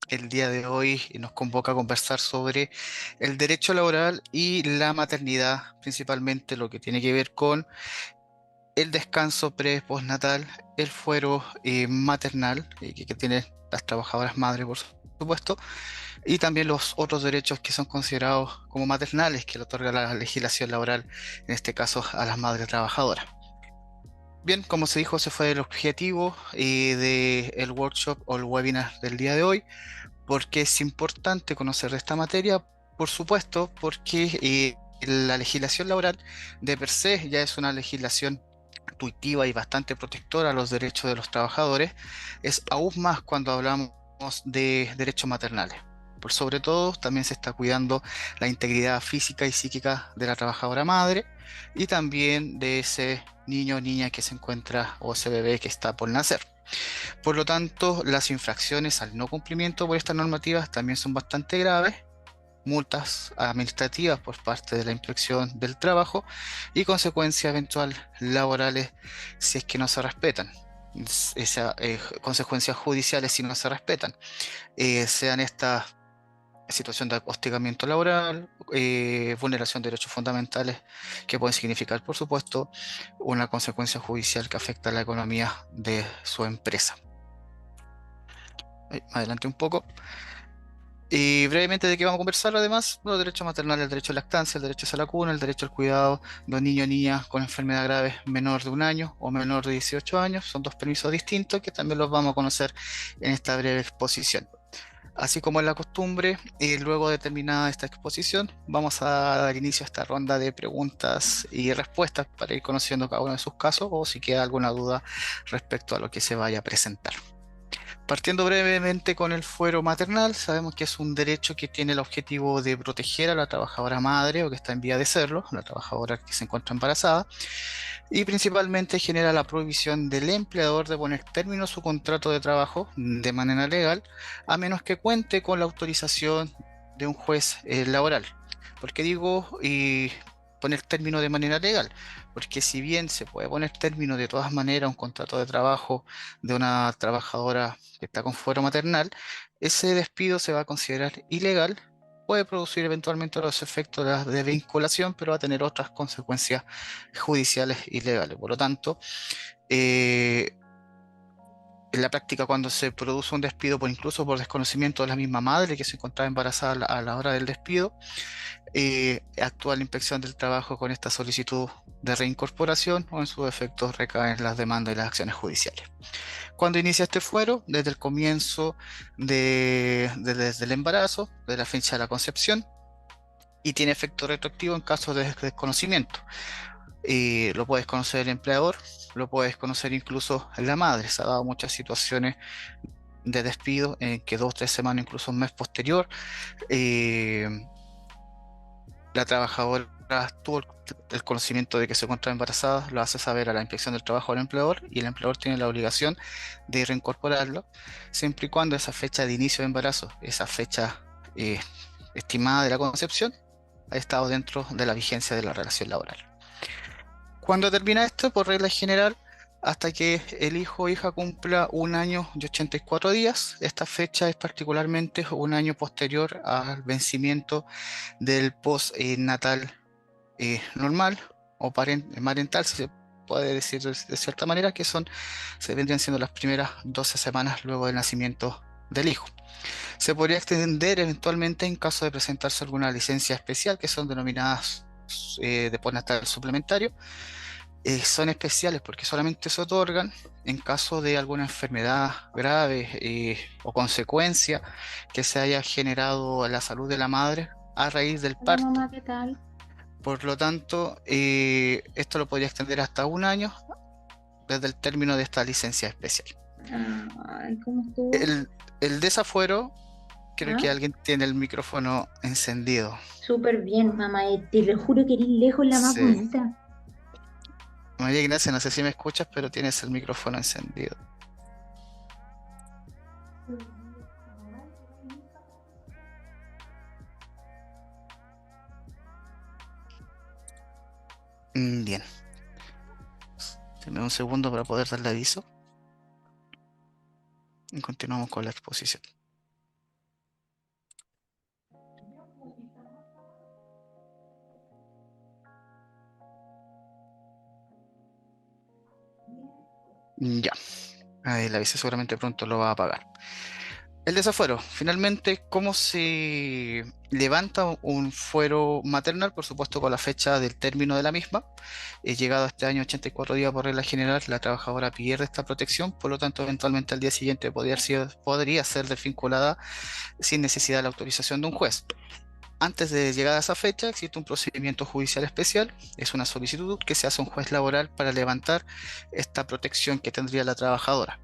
el día de hoy nos convoca a conversar sobre el derecho laboral y la maternidad, principalmente lo que tiene que ver con el descanso pre-postnatal, el fuero maternal que tienen las trabajadoras madres, por supuesto, y también los otros derechos que son considerados como maternales que le otorga la legislación laboral, en este caso a las madres trabajadoras. Bien, como se dijo, ese fue el objetivo del workshop o el webinar del día de hoy. ¿Porque es importante conocer de esta materia? Por supuesto, porque la legislación laboral de per se ya es una legislación intuitiva y bastante protectora a los derechos de los trabajadores, es aún más cuando hablamos de derechos maternales. Por sobre todo, también se está cuidando la integridad física y psíquica de la trabajadora madre y también de ese niño o niña que se encuentra o ese bebé que está por nacer. Por lo tanto, las infracciones al no cumplimiento por estas normativas también son bastante graves, multas administrativas por parte de la Inspección del Trabajo y consecuencias eventuales laborales si es que no se respetan. Consecuencias judiciales si no se respetan, sean estas situación de hostigamiento laboral, vulneración de derechos fundamentales que pueden significar, por supuesto, una consecuencia judicial que afecta a la economía de su empresa. Adelante un poco. Y brevemente, ¿de qué vamos a conversar? Además, los derechos maternales, el derecho a lactancia, el derecho a la cuna, el derecho al cuidado de un niño o niña con enfermedad grave menor de un año o menor de 18 años. Son dos permisos distintos que también los vamos a conocer en esta breve exposición. Así como es la costumbre, luego de terminada esta exposición, vamos a dar inicio a esta ronda de preguntas y respuestas para ir conociendo cada uno de sus casos o si queda alguna duda respecto a lo que se vaya a presentar. Partiendo brevemente con el fuero maternal, sabemos que es un derecho que tiene el objetivo de proteger a la trabajadora madre o que está en vía de serlo, la trabajadora que se encuentra embarazada, y principalmente genera la prohibición del empleador de poner término a su contrato de trabajo de manera legal, a menos que cuente con la autorización de un juez laboral. ¿Por qué digo poner término de manera legal? Porque si bien se puede poner término de todas maneras a un contrato de trabajo de una trabajadora que está con fuero maternal, ese despido se va a considerar ilegal. Puede producir eventualmente los efectos de vinculación, pero va a tener otras consecuencias judiciales y legales. Por lo tanto, eh, en la práctica, cuando se produce un despido por incluso por desconocimiento de la misma madre que se encontraba embarazada a la hora del despido, actúa la inspección del trabajo con esta solicitud de reincorporación o en su defecto recaen las demandas y las acciones judiciales. Cuando inicia este fuero, desde el comienzo desde el embarazo, de la fecha de la concepción, y tiene efecto retroactivo en caso de desconocimiento. Lo puedes conocer el empleador, lo puedes conocer incluso la madre. Se ha dado muchas situaciones de despido en que 2 o 3 semanas, incluso un mes posterior, eh, la trabajadora tuvo el conocimiento de que se encuentra embarazada, lo hace saber a la inspección del trabajo al empleador y el empleador tiene la obligación de reincorporarlo, siempre y cuando esa fecha de inicio de embarazo, esa fecha eh, estimada de la concepción, ha estado dentro de la vigencia de la relación laboral. Cuando termina esto, por regla general, hasta que el hijo o hija cumpla 1 año y 84 días. Esta fecha es particularmente un año posterior al vencimiento del postnatal normal o parental, si se puede decir de cierta manera, se vendrían siendo las primeras 12 semanas luego del nacimiento del hijo. Se podría extender eventualmente en caso de presentarse alguna licencia especial, que son denominadas de postnatal suplementario. Son especiales porque solamente se otorgan en caso de alguna enfermedad grave o consecuencia que se haya generado a la salud de la madre a raíz del Hola parto. mamá, ¿qué tal? Por lo tanto, esto lo podría extender hasta un año desde el término de esta licencia especial. Ay, ¿cómo estuvo? El, el desafuero, creo ¿Ah? que alguien tiene el micrófono encendido. Súper bien, mamá. Te lo juro que eres lejos la más Sí. bonita. María Ignacia, no sé si me escuchas, pero tienes el micrófono encendido. Bien, dame un segundo para poder darle aviso y continuamos con la exposición. Ya, ahí la vice seguramente pronto lo va a pagar. El desafuero, finalmente, ¿cómo se levanta un fuero maternal? Por supuesto, con la fecha del término de la misma. Llegado a este año 84 días por regla general, la trabajadora pierde esta protección, por lo tanto, eventualmente al día siguiente podría ser desvinculada sin necesidad de la autorización de un juez. Antes de llegar a esa fecha, existe un procedimiento judicial especial, es una solicitud que se hace a un juez laboral para levantar esta protección que tendría la trabajadora.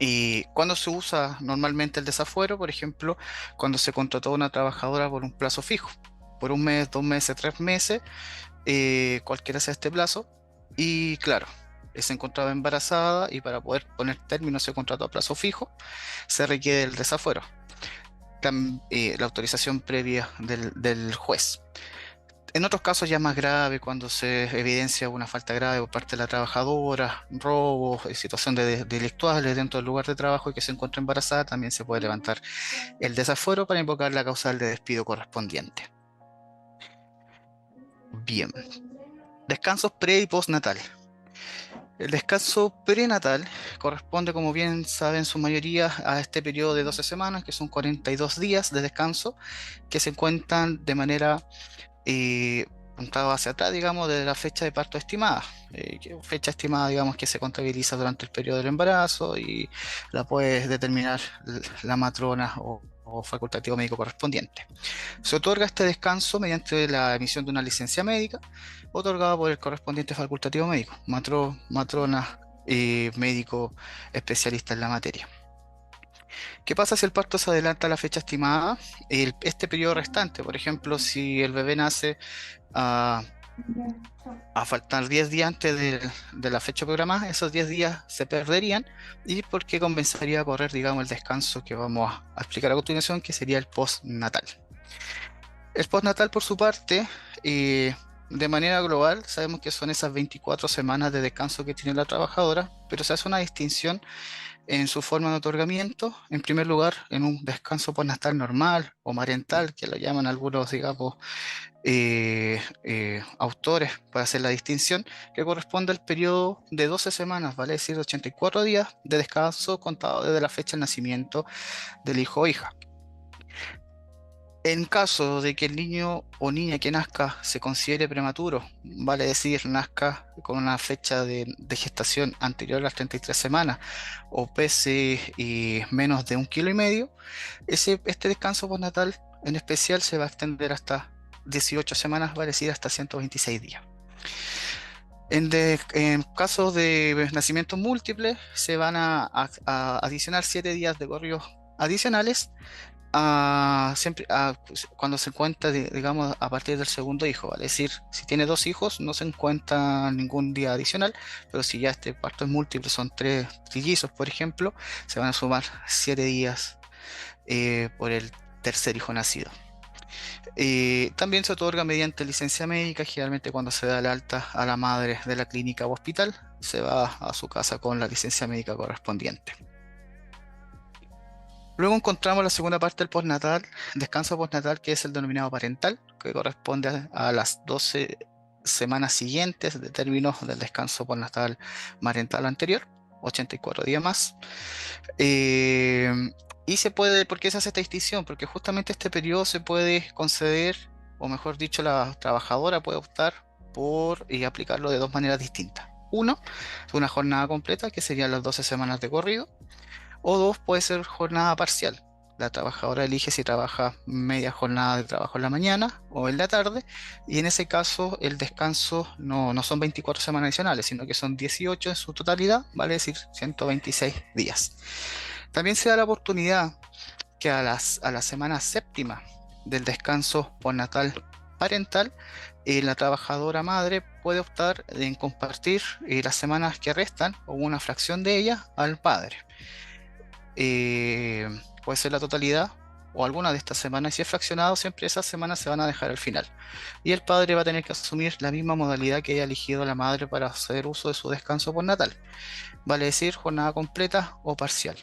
¿Y cuando se usa normalmente el desafuero? Por ejemplo, cuando se contrató a una trabajadora por un plazo fijo, por un mes, 2 meses, 3 meses, cualquiera sea este plazo. Y claro, se encontraba embarazada y para poder poner término a ese contrato a plazo fijo, se requiere el desafuero, la autorización previa del juez. En otros casos ya más grave, cuando se evidencia una falta grave por parte de la trabajadora, robos, situación delictuales dentro del lugar de trabajo y que se encuentra embarazada, también se puede levantar el desafuero para invocar la causal de despido correspondiente. Bien, descansos pre y postnatal. El descanso prenatal corresponde, como bien saben su mayoría, a este periodo de 12 semanas, que son 42 días de descanso, que se cuentan de manera y contado hacia atrás, digamos, de la fecha de parto estimada, fecha estimada, digamos, que se contabiliza durante el periodo del embarazo y la puede determinar la matrona o facultativo médico correspondiente. Se otorga este descanso mediante la emisión de una licencia médica otorgada por el correspondiente facultativo médico, matrona y médico especialista en la materia. ¿Qué pasa si el parto se adelanta a la fecha estimada? Este periodo restante, por ejemplo, si el bebé nace a, a faltar 10 días antes de la fecha programada, esos 10 días se perderían y porque comenzaría a correr, digamos, el descanso que vamos a explicar a continuación, que sería el postnatal. El postnatal, por su parte, de manera global, sabemos que son esas 24 semanas de descanso que tiene la trabajadora, pero se hace una distinción en su forma de otorgamiento. En primer lugar, en un descanso postnatal normal o parental, que lo llaman algunos, digamos, autores para hacer la distinción, que corresponde al periodo de 12 semanas, vale decir 84 días de descanso contado desde la fecha de nacimiento del hijo o hija. En caso de que el niño o niña que nazca se considere prematuro, vale decir, nazca con una fecha de gestación anterior a las 33 semanas o pese menos de 1,5 kg, este descanso postnatal en especial se va a extender hasta 18 semanas, vale decir, hasta 126 días. En casos de nacimientos múltiples, se van a adicionar 7 días de corridos adicionales cuando se cuenta, digamos, a partir del segundo hijo, ¿vale? Es decir, si tiene 2 hijos, no se cuenta ningún día adicional, pero si ya este parto es múltiple, son 3 trillizos, por ejemplo, se van a sumar 7 días por el tercer hijo nacido. También se otorga mediante licencia médica, generalmente cuando se da el alta a la madre de la clínica o hospital, se va a su casa con la licencia médica correspondiente. Luego encontramos la segunda parte del postnatal, descanso postnatal, que es el denominado parental, que corresponde a las 12 semanas siguientes de términos del descanso postnatal parental anterior, 84 días más. Eh, y se puede, ¿por qué se hace esta distinción? Porque justamente este periodo se puede conceder, o mejor dicho, la trabajadora puede optar por aplicarlo de dos maneras distintas. Uno, una jornada completa, que serían las 12 semanas de corrido, o dos, puede ser jornada parcial. La trabajadora elige si trabaja media jornada de trabajo en la mañana o en la tarde, y en ese caso el descanso no son 24 semanas adicionales, sino que son 18 en su totalidad, vale decir 126 días. También se da la oportunidad que a la semana séptima del descanso postnatal parental, la trabajadora madre puede optar en compartir las semanas que restan o una fracción de ellas al padre. eh, Puede ser la totalidad o alguna de estas semanas. Si es fraccionado, siempre esas semanas se van a dejar al final. Y el padre va a tener que asumir la misma modalidad que haya elegido la madre para hacer uso de su descanso postnatal. Vale decir, jornada completa o parcial.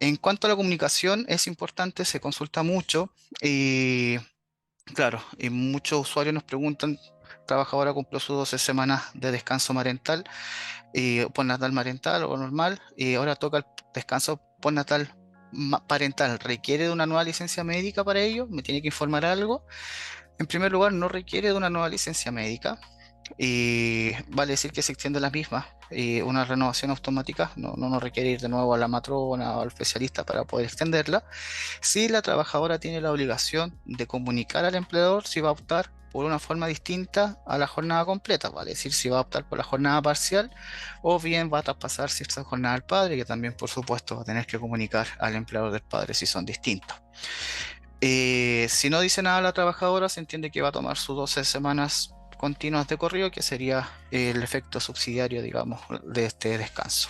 En cuanto a la comunicación, es importante, se consulta mucho y claro, y muchos usuarios nos preguntan. trabajadora cumplió sus 12 semanas de descanso parental, postnatal parental o normal, y ahora toca el descanso postnatal parental. ¿Requiere de una nueva licencia médica para ello? ¿Me tiene que informar algo? En primer lugar, no requiere de una nueva licencia médica. Y vale decir que se extiende la misma. Y una renovación automática no requiere ir de nuevo a la matrona o al especialista para poder extenderla. Si la trabajadora tiene la obligación de comunicar al empleador si va a optar por una forma distinta a la jornada completa, vale decir, si va a optar por la jornada parcial o bien va a traspasar cierta jornada al padre, que también por supuesto va a tener que comunicar al empleador del padre si son distintos. Si no dice nada la trabajadora, se entiende que va a tomar sus 12 semanas continuas de corrido, que sería el efecto subsidiario, digamos, de este descanso.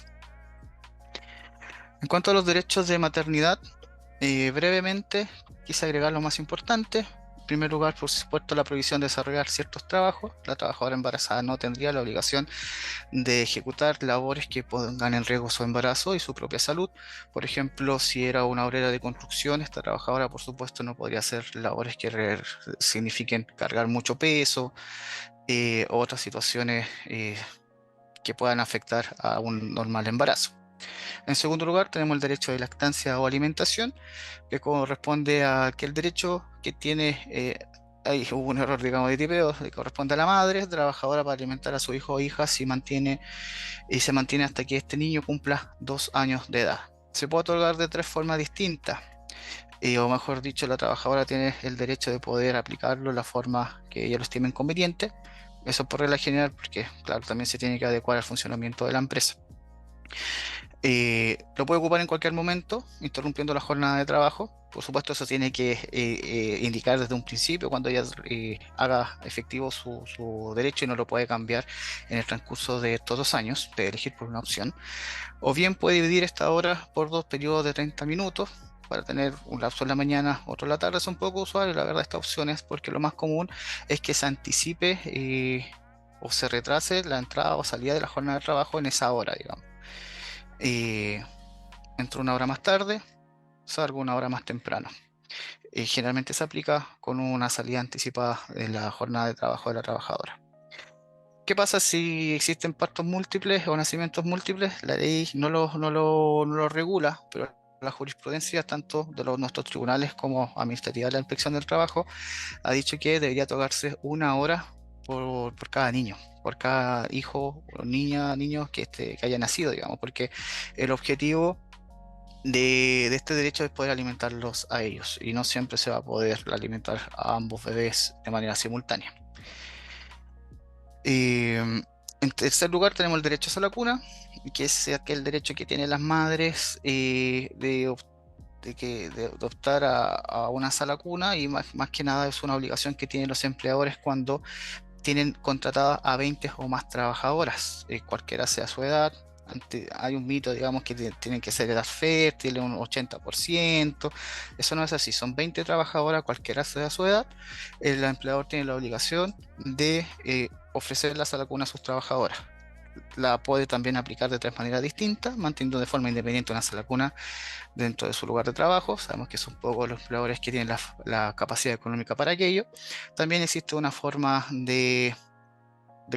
En cuanto a los derechos de maternidad, brevemente quise agregar lo más importante. En primer lugar, por supuesto, la prohibición de desarrollar ciertos trabajos. La trabajadora embarazada no tendría la obligación de ejecutar labores que pongan en riesgo su embarazo y su propia salud. Por ejemplo, si era una obrera de construcción, esta trabajadora, por supuesto, no podría hacer labores que signifiquen cargar mucho peso, o otras situaciones que puedan afectar a un normal embarazo. En segundo lugar, tenemos el derecho de lactancia o alimentación, que corresponde a aquel derecho que tiene, ahí hubo un error, digamos, de tipeo, que corresponde a la madre trabajadora para alimentar a su hijo o hija si mantiene y se mantiene hasta que este niño cumpla 2 años de edad. Se puede otorgar de tres formas distintas, o mejor dicho, la trabajadora tiene el derecho de poder aplicarlo de la forma que ella lo estime conveniente. Eso por regla general, porque claro, también se tiene que adecuar al funcionamiento de la empresa. Lo puede ocupar en cualquier momento, interrumpiendo la jornada de trabajo. Por supuesto, eso tiene que indicar desde un principio cuando ella haga efectivo su derecho y no lo puede cambiar en el transcurso de estos 2 años, de elegir por una opción. O bien puede dividir esta hora por dos periodos de 30 minutos para tener un lapso en la mañana, otro en la tarde. Es un poco usual, la verdad, esta opción es porque lo más común es que se anticipe o se retrase la entrada o salida de la jornada de trabajo en esa hora, digamos. Eh, Entro una hora más tarde, salgo una hora más temprano. Generalmente se aplica con una salida anticipada de la jornada de trabajo de la trabajadora. ¿Qué pasa si existen partos múltiples o nacimientos múltiples? La ley no lo regula, pero la jurisprudencia, tanto de nuestros tribunales como administrativa de la Inspección del Trabajo, ha dicho que debería tocarse una hora por cada niño, por cada hijo o niña, niño que haya nacido, digamos, porque el objetivo de este derecho es poder alimentarlos a ellos y no siempre se va a poder alimentar a ambos bebés de manera simultánea. En tercer lugar tenemos el derecho a la cuna, que es aquel derecho que tienen las madres de optar a una sala cuna, y más que nada es una obligación que tienen los empleadores cuando tienen contratadas a 20 o más trabajadoras, cualquiera sea su edad. Hay un mito, digamos, que tienen que ser edad fértil, un 80%. Eso no es así, son 20 trabajadoras, cualquiera sea su edad. El empleador tiene la obligación de ofrecer la sala cuna a sus trabajadoras. La puede también aplicar de tres maneras distintas, manteniendo de forma independiente una sala cuna dentro de su lugar de trabajo. Sabemos que son pocos los empleadores que tienen la capacidad económica para aquello. También existe una forma de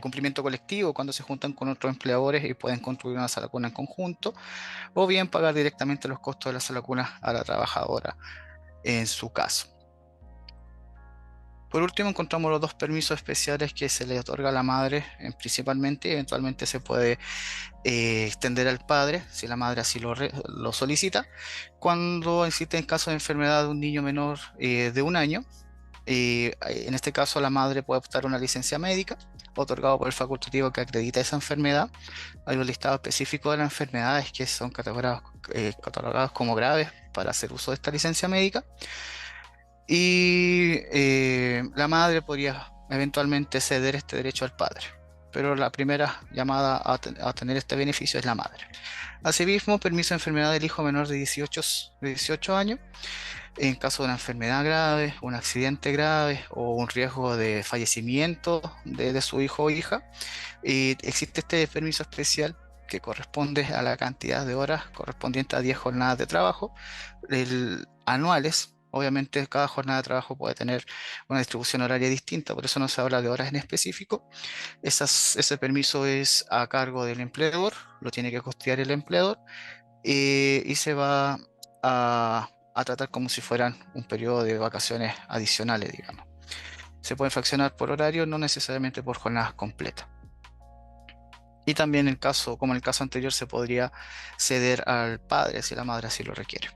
cumplimiento colectivo cuando se juntan con otros empleadores y pueden construir una sala cuna en conjunto, o bien pagar directamente los costos de la sala cuna a la trabajadora en su caso. Por último, encontramos los dos permisos especiales que se le otorga a la madre, principalmente, y eventualmente se puede extender al padre, si la madre así lo solicita, cuando existe en caso de enfermedad de un niño menor de 1 año. En este caso, la madre puede optar a una licencia médica otorgado por el facultativo que acredita esa enfermedad. Hay un listado específico de las enfermedades que son catalogadas como graves para hacer uso de esta licencia médica. Y la madre podría eventualmente ceder este derecho al padre, pero la primera llamada a tener este beneficio es la madre. Asimismo, permiso de enfermedad del hijo menor de 18 años. En caso de una enfermedad grave, un accidente grave o un riesgo de fallecimiento de su hijo o hija, existe este permiso especial que corresponde a la cantidad de horas correspondiente a 10 jornadas de trabajo anuales, Obviamente cada jornada de trabajo puede tener una distribución horaria distinta, por eso no se habla de horas en específico. Ese permiso es a cargo del empleador, lo tiene que costear el empleador, y se va a tratar como si fueran un periodo de vacaciones adicionales, digamos. Se pueden fraccionar por horario, no necesariamente por jornadas completas. Y también como en el caso anterior, se podría ceder al padre si la madre así lo requiere.